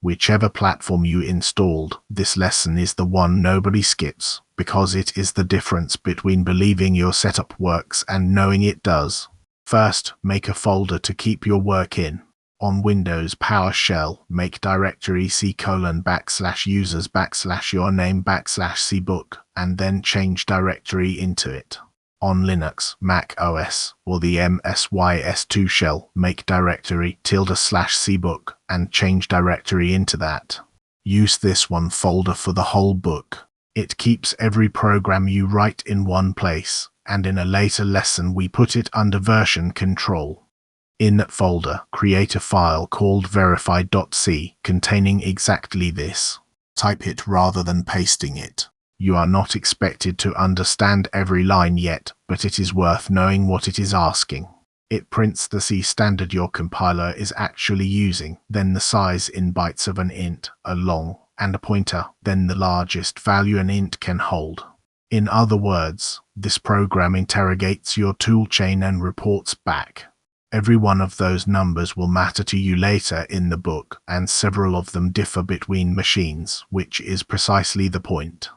Whichever platform you installed, this lesson is the one nobody skips, because it is the difference between believing your setup works and knowing it does. First, make a folder to keep your work in. On Windows PowerShell, make directory c:\users\yourname\cbook, and then change directory into it. On Linux, Mac OS, or the MSYS2 shell, make directory ~cbook and change directory into that. Use this one folder for the whole book. It keeps every program you write in one place, and in a later lesson we put it under version control. In that folder, create a file called verify.c containing exactly this. Type it rather than pasting it. You are not expected to understand every line yet, but it is worth knowing what it is asking. It prints the C standard your compiler is actually using, then the size in bytes of an int, a long, and a pointer, then the largest value an int can hold. In other words, this program interrogates your toolchain and reports back. Every one of those numbers will matter to you later in the book, and several of them differ between machines, which is precisely the point.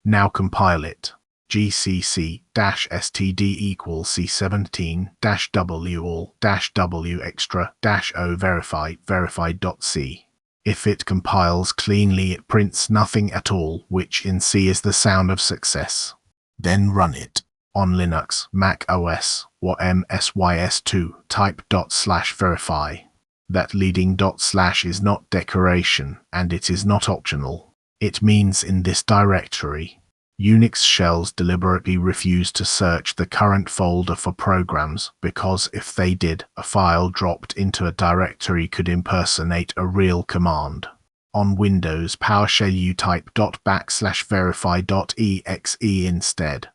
Now compile it. gcc-std equals c17-w all-w extra-o verify.c. If it compiles cleanly, it prints nothing at all, which in C is the sound of success. Then run it. On Linux, Mac OS, or MSYS2, type /verify. That leading / is not decoration, and it is not optional. It means in this directory. Unix shells deliberately refuse to search the current folder for programs, because if they did, a file dropped into a directory could impersonate a real command. On Windows PowerShell you type /verify.exe instead.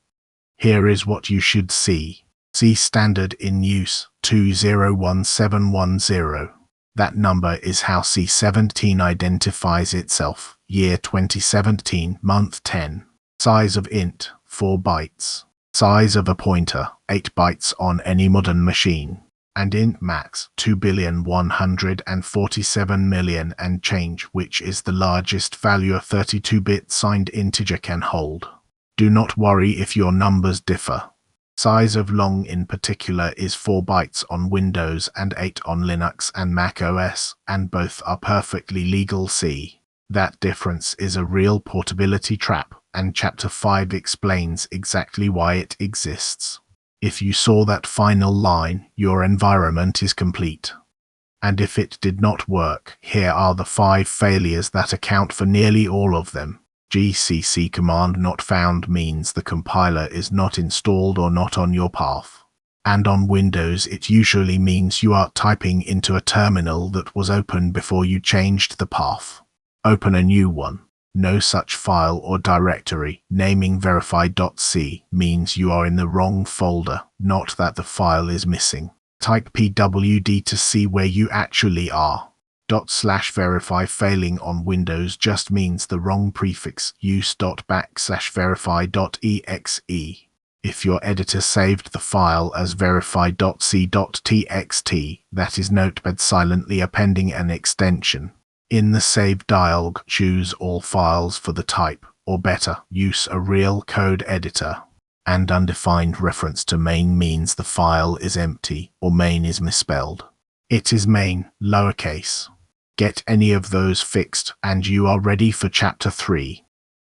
Here is what you should see. C standard in use 201710. That number is how C17 identifies itself. Year 2017, month 10. Size of int 4 bytes. Size of a pointer 8 bytes on any modern machine. And int max 2,147,000,000 and change, which is the largest value a 32-bit signed integer can hold. Do not worry if your numbers differ. Size of long in particular is 4 bytes on Windows and 8 on Linux and Mac OS, and both are perfectly legal C. That difference is a real portability trap, and Chapter 5 explains exactly why it exists. If you saw that final line, your environment is complete. And if it did not work, here are the 5 failures that account for nearly all of them. gcc command not found means the compiler is not installed or not on your path. And on Windows it usually means you are typing into a terminal that was open before you changed the path. Open a new one. No such file or directory. Naming verify.c means you are in the wrong folder, not that the file is missing. Type pwd to see where you actually are. /verify failing on Windows just means the wrong prefix. Use /verify.exe. If your editor saved the file as verify.c.txt, that is Notepad silently appending an extension. In the Save dialog, choose All Files for the type, or better, use a real code editor. And undefined reference to main means the file is empty, or main is misspelled. It is main, lowercase. Get any of those fixed, and you are ready for Chapter 3.